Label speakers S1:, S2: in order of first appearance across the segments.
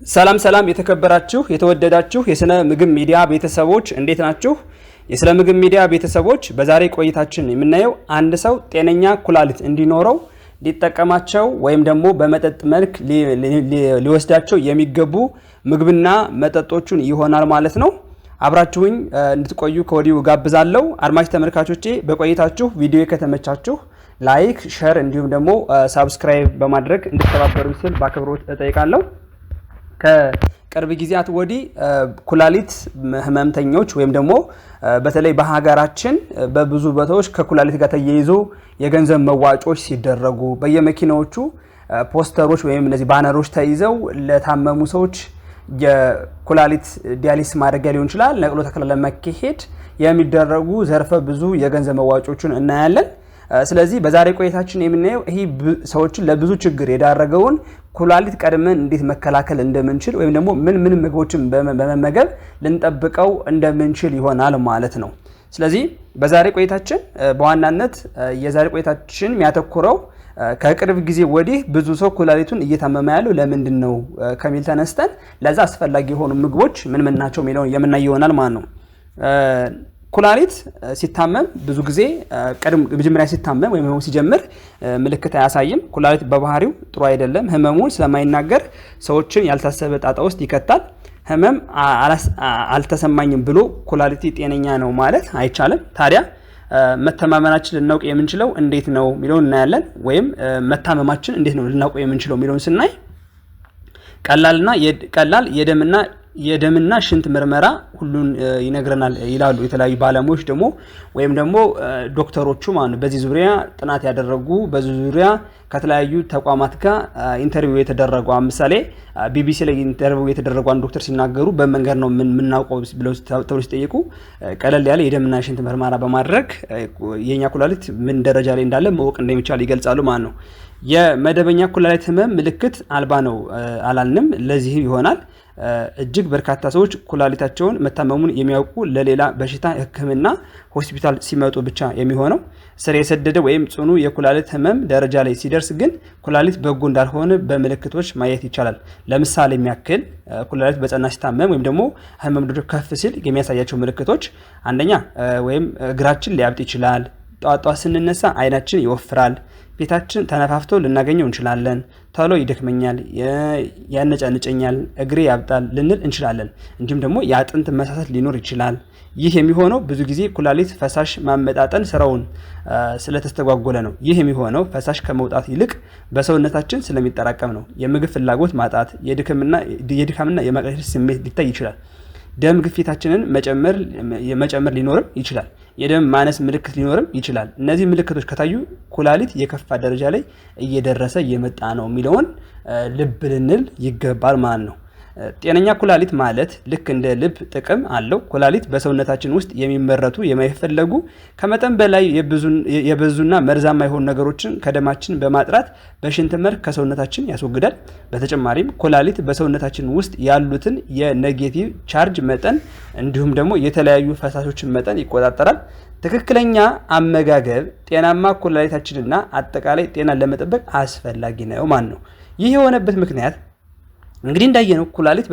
S1: ሰላም የተከበራችሁ የተወደዳችሁ የስነ ምግብ ሚዲያ ቤተሰቦች እንዴት ናችሁ? የስነ ምግብ ሚዲያ ቤተሰቦች በዛሬ ቆይታችን የምናየው አንድ ሰው ጤነኛ ኩላሊት እንዲኖረው ሊጠቀማቸው ወይም ደግሞ በመጠጥ መልክ ሊወስዳቸው የሚገቡ ምግብና መጠጦችን ይሆናል ማለት ነው። አብራችሁኝ እንድትቆዩ ከወዲሁ ጋብዛለሁ። አድማጭ ተመልካቾቼ በቆይታችሁ ቪዲዮ ከተመቻችሁ ላይክ፣ ሼር እንዲሁም ደግሞ ሳብስክራይብ በማድረግ እንድትተባበሩኝ ስል በአክብሮት እጠይቃለሁ። ከቅርብ ጊዜያት ወዲህ ኩላሊት ህመምተኞች ወይም ደግሞ በተለይ በሀገራችን በብዙ ቦታዎች ከኩላሊት ጋር ተያይዞ የገንዘብ መዋጮች ሲደረጉ በየመኪናዎቹ ፖስተሮች ወይም እነዚህ ባነሮች ተይዘው ለታመሙ ሰዎች የኩላሊት ዲያሊሲስ ማድረጊያ ሊሆን ይችላል ነቅሎ ተከላ ለማካሄድ የሚደረጉ ዘርፈ ብዙ የገንዘብ መዋጮችን እናያለን። ስለዚህ በዛሬ ቆይታችን የምናየው ይሄ ሰዎችን ለብዙ ችግር የዳረገውን ኩላሊት ቀድመን እንዴት መከላከል እንደምንችል ወይም ደግሞ ምን ምግቦችን በመመገብ ልንጠብቀው እንደምንችል ይሆናል ማለት ነው። ስለዚህ በዛሬ ቆይታችን በዋናነት የዛሬ ቆይታችን የሚያተኩረው ከቅርብ ጊዜ ወዲህ ብዙ ሰው ኩላሊቱን እየታመመ ያለው ለምንድን ነው ከሚል ተነስተን ለዛ አስፈላጊ የሆኑ ምግቦች ምን ናቸው የሚለውን የምናይ ይሆናል ማለት ነው። ኩላሊት ሲታመም ብዙ ጊዜ መጀመሪያ ሲታመም ወይም ሲጀምር ምልክት አያሳይም። ኩላሊት በባህሪው ጥሩ አይደለም። ህመሙን ስለማይናገር ሰዎችን ያልታሰበ ጣጣ ውስጥ ይከታል። ህመም አልተሰማኝም ብሎ ኩላሊት ጤነኛ ነው ማለት አይቻልም። ታዲያ መተማመናችን ልናውቅ የምንችለው እንዴት ነው የሚለውን እናያለን። ወይም መታመማችን እንዴት ነው ልናውቅ የምንችለው የሚለውን ስናይ ቀላል የደምና ሽንት ምርመራ ሁሉን ይነግረናል ይላሉ የተለያዩ ባለሙያዎች ደግሞ ወይም ደግሞ ዶክተሮቹ ማለት ነው። በዚህ ዙሪያ ጥናት ያደረጉ በዚህ ዙሪያ ከተለያዩ ተቋማት ጋር ኢንተርቪው የተደረጉ ምሳሌ ቢቢሲ ላይ ኢንተርቪው የተደረጉ አንድ ዶክተር ሲናገሩ በመንገር ነው የምናውቀው ብለው ተብሎ ሲጠይቁ ቀለል ያለ የደምና ሽንት ምርመራ በማድረግ የኛ ኩላሊት ምን ደረጃ ላይ እንዳለ ማወቅ እንደሚቻል ይገልጻሉ ማለት ነው። የመደበኛ ኩላሊት ህመም ምልክት አልባ ነው አላልንም። ለዚህ ይሆናል እጅግ በርካታ ሰዎች ኩላሊታቸውን መታመሙን የሚያውቁ ለሌላ በሽታ ህክምና ሆስፒታል ሲመጡ ብቻ የሚሆነው ስር የሰደደ ወይም ጽኑ የኩላሊት ህመም ደረጃ ላይ ሲደርስ ግን ኩላሊት በጎ እንዳልሆነ በምልክቶች ማየት ይቻላል። ለምሳሌ የሚያክል ኩላሊት በጸና ሲታመም ወይም ደግሞ ህመም ደረጃው ከፍ ሲል የሚያሳያቸው ምልክቶች አንደኛ ወይም እግራችን ሊያብጥ ይችላል። ጧጧ ስንነሳ አይናችን ይወፍራል። ፊታችን ተነፋፍቶ ልናገኘው እንችላለን። ቶሎ ይደክመኛል፣ ያነጫንጨኛል፣ እግሬ ያብጣል ልንል እንችላለን። እንዲሁም ደግሞ የአጥንት መሳሳት ሊኖር ይችላል። ይህ የሚሆነው ብዙ ጊዜ ኩላሊት ፈሳሽ ማመጣጠን ስራውን ስለተስተጓጎለ ነው። ይህ የሚሆነው ፈሳሽ ከመውጣት ይልቅ በሰውነታችን ስለሚጠራቀም ነው። የምግብ ፍላጎት ማጣት፣ የድካምና የመቅለሽለሽ ስሜት ሊታይ ይችላል። ደም ግፊታችንን መጨመር ሊኖርም ይችላል። የደም ማነስ ምልክት ሊኖርም ይችላል። እነዚህ ምልክቶች ከታዩ ኩላሊት የከፋ ደረጃ ላይ እየደረሰ እየመጣ ነው የሚለውን ልብ ልንል ይገባል ማለት ነው። ጤነኛ ኩላሊት ማለት ልክ እንደ ልብ ጥቅም አለው። ኩላሊት በሰውነታችን ውስጥ የሚመረቱ የማይፈለጉ ከመጠን በላይ የበዙና መርዛማ የሆኑ ነገሮችን ከደማችን በማጥራት በሽንት መልክ ከሰውነታችን ያስወግዳል። በተጨማሪም ኩላሊት በሰውነታችን ውስጥ ያሉትን የኔጌቲቭ ቻርጅ መጠን እንዲሁም ደግሞ የተለያዩ ፈሳሾችን መጠን ይቆጣጠራል። ትክክለኛ አመጋገብ ጤናማ ኩላሊታችንና አጠቃላይ ጤናን ለመጠበቅ አስፈላጊ ነው ማለት ነው። ይህ የሆነበት ምክንያት እንግዲህ እንዳየነው ኩላሊት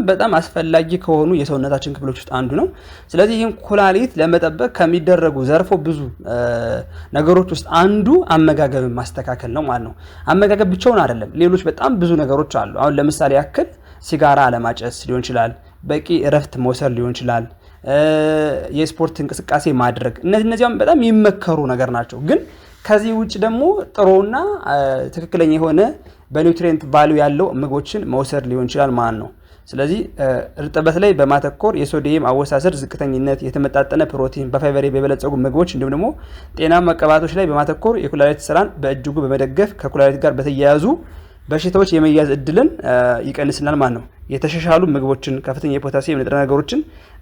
S1: በጣም አስፈላጊ ከሆኑ የሰውነታችን ክፍሎች ውስጥ አንዱ ነው። ስለዚህ ይህን ኩላሊት ለመጠበቅ ከሚደረጉ ዘርፎ ብዙ ነገሮች ውስጥ አንዱ አመጋገብን ማስተካከል ነው ማለት ነው። አመጋገብ ብቻውን አይደለም፣ ሌሎች በጣም ብዙ ነገሮች አሉ። አሁን ለምሳሌ ያክል ሲጋራ አለማጨስ ሊሆን ይችላል፣ በቂ እረፍት መውሰድ ሊሆን ይችላል፣ የስፖርት እንቅስቃሴ ማድረግ፣ እነዚያም በጣም የሚመከሩ ነገር ናቸው። ግን ከዚህ ውጭ ደግሞ ጥሩና ትክክለኛ የሆነ በኒውትሪየንት ቫልዩ ያለው ምግቦችን መውሰድ ሊሆን ይችላል ማለት ነው። ስለዚህ እርጥበት ላይ በማተኮር የሶዲየም አወሳሰድ ዝቅተኝነት፣ የተመጣጠነ ፕሮቲን፣ በፋይበር የበለጸጉ ምግቦች እንዲሁም ደግሞ ጤናማ ቅባቶች ላይ በማተኮር የኩላሊት ስራን በእጅጉ በመደገፍ ከኩላሊት ጋር በተያያዙ በሽታዎች የመያዝ እድልን ይቀንስናል ማለት ነው። የተሻሻሉ ምግቦችን፣ ከፍተኛ የፖታሲየም ንጥረ ነገሮችን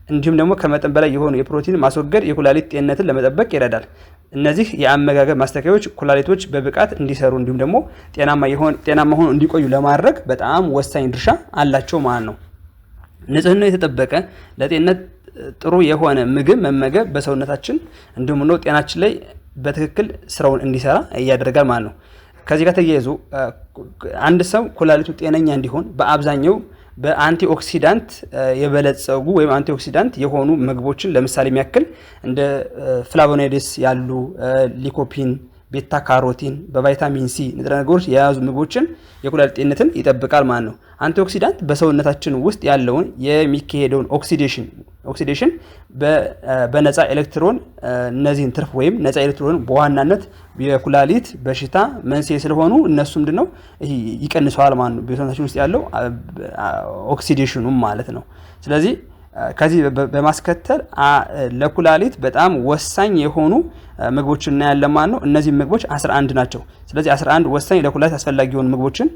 S1: እንዲሁም ደግሞ ከመጠን በላይ የሆኑ የፕሮቲን ማስወገድ የኩላሊት ጤንነትን ለመጠበቅ ይረዳል። እነዚህ የአመጋገብ ማስተካከያዎች ኩላሊቶች በብቃት እንዲሰሩ እንዲሁም ደግሞ ጤናማ ሆነው እንዲቆዩ ለማድረግ በጣም ወሳኝ ድርሻ አላቸው ማለት ነው። ንጽህናው የተጠበቀ ለጤንነት ጥሩ የሆነ ምግብ መመገብ በሰውነታችን እንዲሁም ነው ጤናችን ላይ በትክክል ስራውን እንዲሰራ ያደርጋል ማለት ነው። ከዚህ ጋር ተያይዞ አንድ ሰው ኩላሊቱ ጤነኛ እንዲሆን በአብዛኛው በአንቲኦክሲዳንት የበለጸጉ ወይም አንቲኦክሲዳንት የሆኑ ምግቦችን ለምሳሌ የሚያክል እንደ ፍላቮኖይድስ ያሉ ሊኮፒን፣ ቤታ ካሮቲን፣ በቫይታሚን ሲ ንጥረ ነገሮች የያዙ ምግቦችን የኩላሊት ጤንነትን ይጠብቃል ማለት ነው። አንቲኦክሲዳንት በሰውነታችን ውስጥ ያለውን የሚካሄደውን ኦክሲዴሽን በነፃ ኤሌክትሮን እነዚህን ትርፍ ወይም ነፃ ኤሌክትሮን በዋናነት የኩላሊት በሽታ መንስኤ ስለሆኑ እነሱ ምንድነው ይቀንሰዋል ማለት ነው፣ በሰውነታችን ውስጥ ያለው ኦክሲዴሽኑ ማለት ነው። ስለዚህ ከዚህ በማስከተል ለኩላሊት በጣም ወሳኝ የሆኑ ምግቦችን እናያለን ማለት ነው። እነዚህ ምግቦች 11 ናቸው። ስለዚህ 11 ወሳኝ ለኩላሊት አስፈላጊ የሆኑ ምግቦችን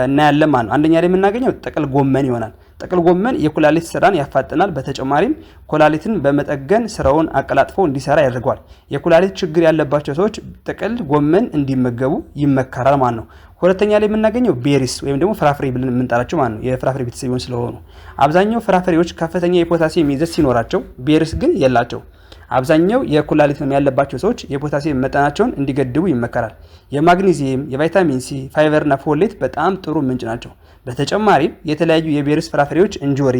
S1: እናያለን ማለት ነው። አንደኛ ላይ የምናገኘው ጥቅል ጎመን ይሆናል። ጥቅል ጎመን የኩላሊት ስራን ያፋጥናል። በተጨማሪም ኩላሊትን በመጠገን ስራውን አቀላጥፎ እንዲሰራ ያደርገዋል። የኩላሊት ችግር ያለባቸው ሰዎች ጥቅል ጎመን እንዲመገቡ ይመከራል ማለት ነው። ሁለተኛ ላይ የምናገኘው ቤሪስ ወይም ደግሞ ፍራፍሬ ብለን የምንጠራቸው ማለት ነው። የፍራፍሬ ቤተሰብ ስለሆኑ አብዛኛው ፍራፍሬዎች ከፍተኛ የፖታሲየም ይዘት ሲኖራቸው ቤሪስ ግን የላቸው። አብዛኛው የኩላሊት ህመም ያለባቸው ሰዎች የፖታሲየም መጠናቸውን እንዲገድቡ ይመከራል። የማግኒዚየም፣ የቫይታሚን ሲ፣ ፋይበርና ፎሌት በጣም ጥሩ ምንጭ ናቸው። በተጨማሪም የተለያዩ የቤሪስ ፍራፍሬዎች እንጆሪ፣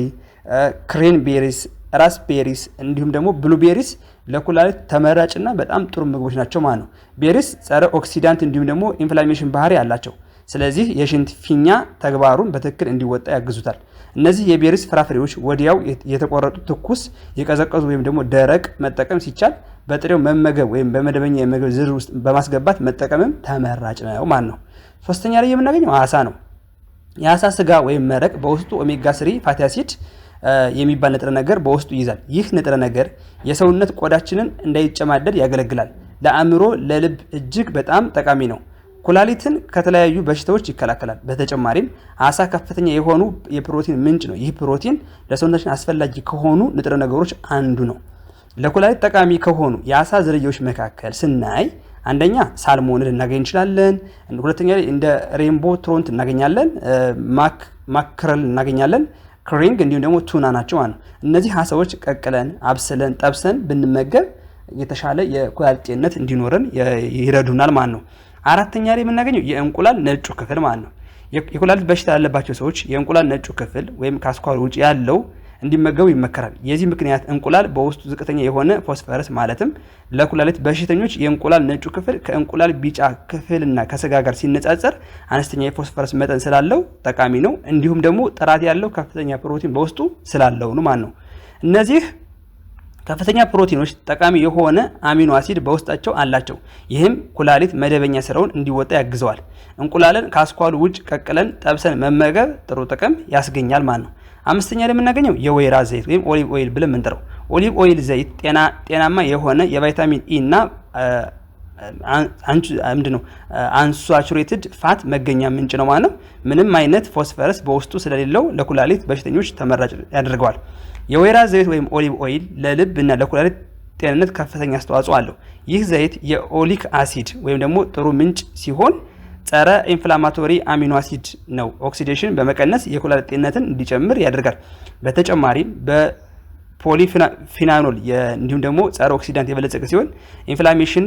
S1: ክሬን ቤሪስ፣ ራስቤሪስ እንዲሁም ደግሞ ብሉቤሪስ ለኩላሊት ተመራጭና በጣም ጥሩ ምግቦች ናቸው ማለት ነው። ቤሪስ ጸረ ኦክሲዳንት እንዲሁም ደግሞ ኢንፍላሜሽን ባህሪ አላቸው። ስለዚህ የሽንት ፊኛ ተግባሩን በትክክል እንዲወጣ ያግዙታል። እነዚህ የቤሪስ ፍራፍሬዎች ወዲያው የተቆረጡ ትኩስ፣ የቀዘቀዙ ወይም ደግሞ ደረቅ መጠቀም ሲቻል በጥሬው መመገብ ወይም በመደበኛ የምግብ ዝርዝር ውስጥ በማስገባት መጠቀምም ተመራጭ ነው ማለት ነው። ሶስተኛ ላይ የምናገኘው አሳ ነው። የአሳ ስጋ ወይም መረቅ በውስጡ ኦሜጋ 3 ፋቲ አሲድ የሚባል ንጥረ ነገር በውስጡ ይይዛል። ይህ ንጥረ ነገር የሰውነት ቆዳችንን እንዳይጨማደድ ያገለግላል። ለአእምሮ፣ ለልብ እጅግ በጣም ጠቃሚ ነው። ኩላሊትን ከተለያዩ በሽታዎች ይከላከላል። በተጨማሪም አሳ ከፍተኛ የሆኑ የፕሮቲን ምንጭ ነው። ይህ ፕሮቲን ለሰውነታችን አስፈላጊ ከሆኑ ንጥረ ነገሮች አንዱ ነው። ለኩላሊት ጠቃሚ ከሆኑ የአሳ ዝርያዎች መካከል ስናይ አንደኛ ሳልሞንን ልናገኝ እንችላለን። ሁለተኛ ላይ እንደ ሬንቦ ትሮንት እናገኛለን፣ ማክረል እናገኛለን፣ ክሪንግ እንዲሁም ደግሞ ቱና ናቸው ማለት ነው። እነዚህ አሳዎች ቀቅለን፣ አብስለን፣ ጠብሰን ብንመገብ የተሻለ የኩላሊት ጤንነት እንዲኖረን ይረዱናል ማለት ነው። አራተኛ ላይ የምናገኘው የእንቁላል ነጩ ክፍል ማለት ነው። የኩላሊት በሽታ ያለባቸው ሰዎች የእንቁላል ነጩ ክፍል ወይም ከአስኳል ውጭ ያለው እንዲመገቡ ይመከራል። የዚህ ምክንያት እንቁላል በውስጡ ዝቅተኛ የሆነ ፎስፈረስ ማለትም ለኩላሊት በሽተኞች የእንቁላል ነጩ ክፍል ከእንቁላል ቢጫ ክፍልና ከስጋ ጋር ሲነጻጸር አነስተኛ የፎስፈረስ መጠን ስላለው ጠቃሚ ነው። እንዲሁም ደግሞ ጥራት ያለው ከፍተኛ ፕሮቲን በውስጡ ስላለው ነው ማለት ነው። እነዚህ ከፍተኛ ፕሮቲኖች ጠቃሚ የሆነ አሚኖ አሲድ በውስጣቸው አላቸው። ይህም ኩላሊት መደበኛ ስራውን እንዲወጣ ያግዘዋል። እንቁላልን ከአስኳሉ ውጭ ቀቅለን ጠብሰን መመገብ ጥሩ ጥቅም ያስገኛል ማለት ነው። አምስተኛ ላይ የምናገኘው የወይራ ዘይት ወይም ኦሊቭ ኦይል ብለን የምንጠራው ኦሊቭ ኦይል ዘይት ጤናማ የሆነ የቫይታሚን ኢ እና አንሳቹሬትድ ፋት መገኛ ምንጭ ነው ማለት ነው። ምንም አይነት ፎስፈረስ በውስጡ ስለሌለው ለኩላሊት በሽተኞች ተመራጭ ያደርገዋል። የወይራ ዘይት ወይም ኦሊቭ ኦይል ለልብ እና ለኩላሊት ጤንነት ከፍተኛ አስተዋጽኦ አለው። ይህ ዘይት የኦሊክ አሲድ ወይም ደግሞ ጥሩ ምንጭ ሲሆን ጸረ ኢንፍላማቶሪ አሚኖ አሲድ ነው። ኦክሲዴሽን በመቀነስ የኩላሊት ጤንነትን እንዲጨምር ያደርጋል። በተጨማሪም በፖሊፊናኖል እንዲሁም ደግሞ ጸረ ኦክሲዳንት የበለጸገ ሲሆን ኢንፍላሜሽን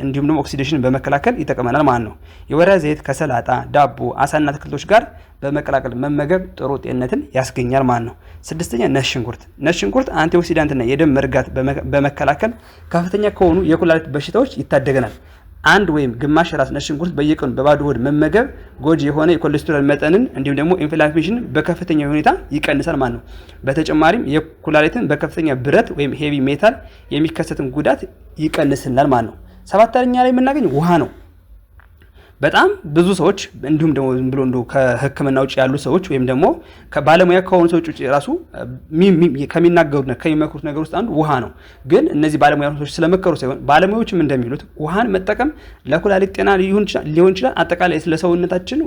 S1: እንዲሁም ደግሞ ኦክሲዴሽን በመከላከል ይጠቅመናል ማለት ነው። የወይራ ዘይት ከሰላጣ፣ ዳቦ፣ አሳና አትክልቶች ጋር በመቀላቀል መመገብ ጥሩ ጤንነትን ያስገኛል ማለት ነው። ስድስተኛ ነጭ ሽንኩርት። ነጭ ሽንኩርት አንቲኦክሲዳንትና የደም መርጋት በመከላከል ከፍተኛ ከሆኑ የኩላሊት በሽታዎች ይታደገናል። አንድ ወይም ግማሽ ራስ ነጭ ሽንኩርት በየቀኑ በባዶ ሆድ መመገብ ጎጂ የሆነ የኮሌስትሮል መጠንን እንዲሁም ደግሞ ኢንፍላሜሽን በከፍተኛ ሁኔታ ይቀንሳል ማለት ነው። በተጨማሪም የኩላሊትን በከፍተኛ ብረት ወይም ሄቪ ሜታል የሚከሰትን ጉዳት ይቀንስልናል ማለት ነው። ሰባተኛ ላይ የምናገኝ ውሃ ነው። በጣም ብዙ ሰዎች እንዲሁም ደግሞ ዝም ብሎ እንደው ከሕክምና ውጭ ያሉ ሰዎች ወይም ደግሞ ከባለሙያ ከሆኑ ሰዎች ውጭ ራሱ ከሚናገሩና ከሚመክሩት ነገር ውስጥ አንዱ ውሃ ነው። ግን እነዚህ ባለሙያ ሰዎች ስለመከሩ ሳይሆን ባለሙያዎችም እንደሚሉት ውሃን መጠቀም ለኩላሊት ጤና ሊሆን ይችላል። አጠቃላይ ለሰውነታችን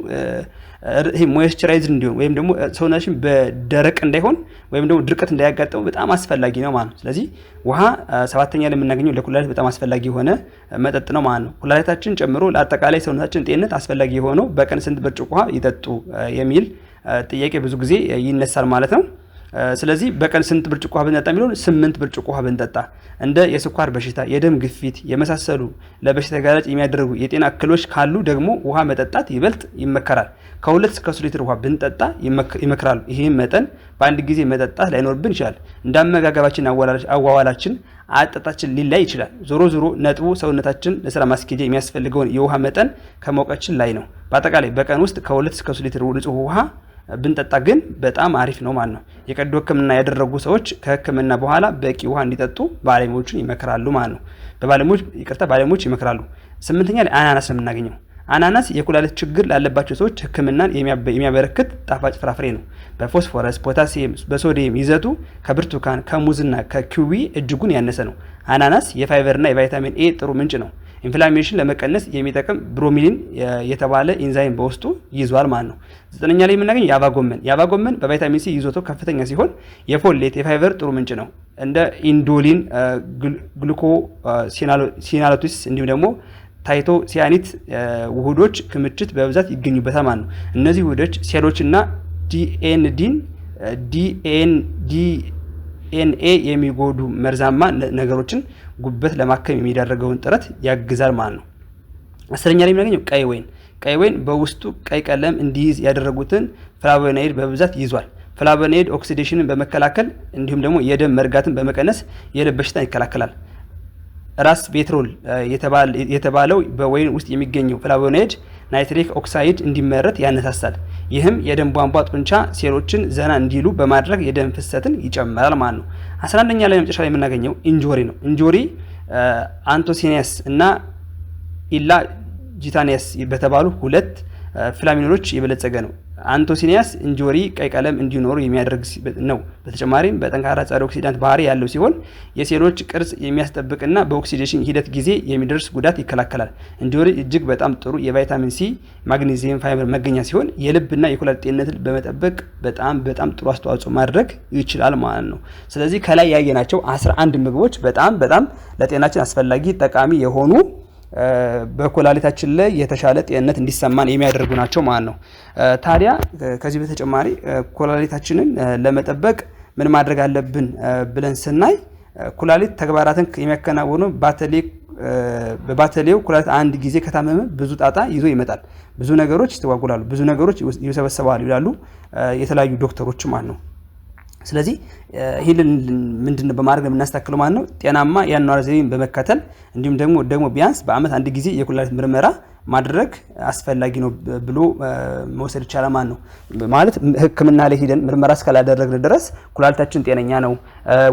S1: ይሄ ሞይስቸራይዝድ እንዲሆን ወይም ደግሞ ሰውነታችን በደረቅ እንዳይሆን ወይም ደግሞ ድርቀት እንዳያጋጥመው በጣም አስፈላጊ ነው ማለት ነው። ስለዚህ ውሃ ሰባተኛ ላይ የምናገኘው ለኩላሊት በጣም አስፈላጊ የሆነ መጠጥ ነው ማለት ነው። ኩላሊታችን ጨምሮ ለአጠቃላይ ሰውነታችን ጤንነት አስፈላጊ የሆነው በቀን ስንት ብርጭቆ ውሃ ይጠጡ የሚል ጥያቄ ብዙ ጊዜ ይነሳል ማለት ነው። ስለዚህ በቀን ስንት ብርጭቆ ውሃ ብንጠጣ የሚለው 8 ብርጭቆ ውሃ ብንጠጣ እንደ የስኳር በሽታ፣ የደም ግፊት የመሳሰሉ ለበሽታ ተጋላጭ የሚያደርጉ የጤና እክሎች ካሉ ደግሞ ውሃ መጠጣት ይበልጥ ይመከራል። ከ2 እስከ 3 ሊትር ውሃ ብንጠጣ ይመከራሉ። ይህም መጠን በአንድ ጊዜ መጠጣት ላይኖርብን ይችላል። እንደ አመጋገባችን አዋዋላችን አጠጣችን ሊላይ ይችላል። ዞሮ ነጥቡ ሰውነታችን ለስራ ማስኬጃ የሚያስፈልገውን የውሃ መጠን ከማወቃችን ላይ ነው። በአጠቃላይ በቀን ውስጥ ከ2 እስከ 3 ሊትር ንጹህ ውሃ ብንጠጣ ግን በጣም አሪፍ ነው ማለት ነው። የቀዶ ሕክምና ያደረጉ ሰዎች ከሕክምና በኋላ በቂ ውሃ እንዲጠጡ ባለሙያዎችን ይመክራሉ ማለት ነው። ባለሙያዎች ይመክራሉ። 8ኛ ላይ አናናስ ነው የምናገኘው። አናናስ የኩላሊት ችግር ላለባቸው ሰዎች ሕክምናን የሚያበረክት ጣፋጭ ፍራፍሬ ነው። በፎስፎረስ፣ ፖታሲየም፣ በሶዲየም ይዘቱ ከብርቱካን ከሙዝና ከኪዊ እጅጉን ያነሰ ነው። አናናስ የፋይበርና የቫይታሚን ኤ ጥሩ ምንጭ ነው። ኢንፍላሜሽን ለመቀነስ የሚጠቅም ብሮሚሊን የተባለ ኢንዛይም በውስጡ ይዟል ማለት ነው። 9ኛ ላይ የምናገኝ የአበባ ጎመን። የአበባ ጎመን በቫይታሚን ሲ ይዞታው ከፍተኛ ሲሆን የፎሌት የፋይበር ጥሩ ምንጭ ነው። እንደ ኢንዶሊን፣ ግሉኮሲናሎቲስ እንዲሁም ደግሞ ታይቶ ሲያኒት ውህዶች ክምችት በብዛት ይገኙበታል ማለት ነው። እነዚህ ውህዶች ሴሎችና ዲኤንኤ የሚጎዱ መርዛማ ነገሮችን ጉበት ለማከም የሚደረገውን ጥረት ያግዛል ማለት ነው። 10ኛ ላይ የምናገኘው ቀይ ወይን። ቀይ ወይን በውስጡ ቀይ ቀለም እንዲይዝ ያደረጉትን ፍላቮኖይድ በብዛት ይዟል። ፍላቮኖይድ ኦክሲዴሽንን በመከላከል እንዲሁም ደግሞ የደም መርጋትን በመቀነስ የልብ በሽታን ይከላከላል። ራስ ቤትሮል የተባለው በወይን ውስጥ የሚገኘው ፍላቮኖይድ ናይትሪክ ኦክሳይድ እንዲመረት ያነሳሳል። ይህም የደም ቧንቧ ጡንቻ ሴሎችን ዘና እንዲሉ በማድረግ የደም ፍሰትን ይጨምራል ማለት ነው። 11ኛ ላይ መጨረሻ ላይ የምናገኘው እንጆሪ ነው። እንጆሪ አንቶሲኒያስ እና ኢላጂታኒያስ በተባሉ 2 ፍላሚኖሎች የበለጸገ ነው። አንቶሲኒያስ እንጆሪ ቀይ ቀለም እንዲኖሩ የሚያደርግ ነው። በተጨማሪም በጠንካራ ጸረ ኦክሲዳንት ባህሪ ያለው ሲሆን የሴሎች ቅርጽ የሚያስጠብቅና በኦክሲዴሽን ሂደት ጊዜ የሚደርስ ጉዳት ይከላከላል። እንጆሪ እጅግ በጣም ጥሩ የቫይታሚን ሲ፣ ማግኔዚየም፣ ፋይበር መገኛ ሲሆን የልብና የኩላሊት ጤንነትን በመጠበቅ በጣም ጥሩ አስተዋጽኦ ማድረግ ይችላል ማለት ነው። ስለዚህ ከላይ ያየናቸው 11 ምግቦች በጣም ለጤናችን አስፈላጊ ጠቃሚ የሆኑ በኩላሊታችን ላይ የተሻለ ጤንነት እንዲሰማን የሚያደርጉ ናቸው ማለት ነው። ታዲያ ከዚህ በተጨማሪ ኩላሊታችንን ለመጠበቅ ምን ማድረግ አለብን ብለን ስናይ ኩላሊት ተግባራትን የሚያከናውነው በባተሌው ኩላሊት አንድ ጊዜ ከታመመ ብዙ ጣጣ ይዞ ይመጣል። ብዙ ነገሮች ይስተጓጉላሉ፣ ብዙ ነገሮች ይሰበሰባሉ ይላሉ የተለያዩ ዶክተሮች ማለት ነው። ስለዚህ ይህንን ምንድነው በማድረግ የምናስተካክለው ማለት ነው? ጤናማ የአኗኗር ዘይቤን በመከተል እንዲሁም ደግሞ ቢያንስ በአመት አንድ ጊዜ የኩላሊት ምርመራ ማድረግ አስፈላጊ ነው ብሎ መውሰድ ይቻላል ማለት ነው። ማለት ሕክምና ላይ ሄደን ምርመራ እስካላደረግን ድረስ ኩላሊታችን ጤነኛ ነው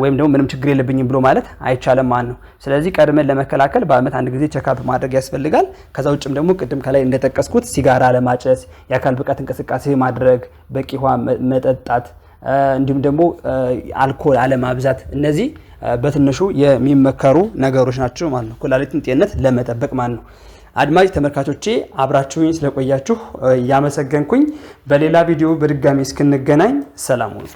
S1: ወይም ደግሞ ምንም ችግር የለብኝም ብሎ ማለት አይቻልም ማለት ነው። ስለዚህ ቀድመን ለመከላከል በአመት አንድ ጊዜ ቼክአፕ ማድረግ ያስፈልጋል። ከዛ ውጭም ደግሞ ቅድም ከላይ እንደጠቀስኩት ሲጋራ ለማጨስ፣ የአካል ብቃት እንቅስቃሴ ማድረግ፣ በቂ ውሃ መጠጣት እንዲሁም ደግሞ አልኮል አለማብዛት፣ እነዚህ በትንሹ የሚመከሩ ነገሮች ናቸው ማለት ነው ኩላሊትን ጤንነት ለመጠበቅ ማለት ነው። አድማጭ ተመልካቾቼ አብራችሁኝ ስለቆያችሁ ያመሰገንኩኝ። በሌላ ቪዲዮ በድጋሚ እስክንገናኝ ሰላም ሁኑ።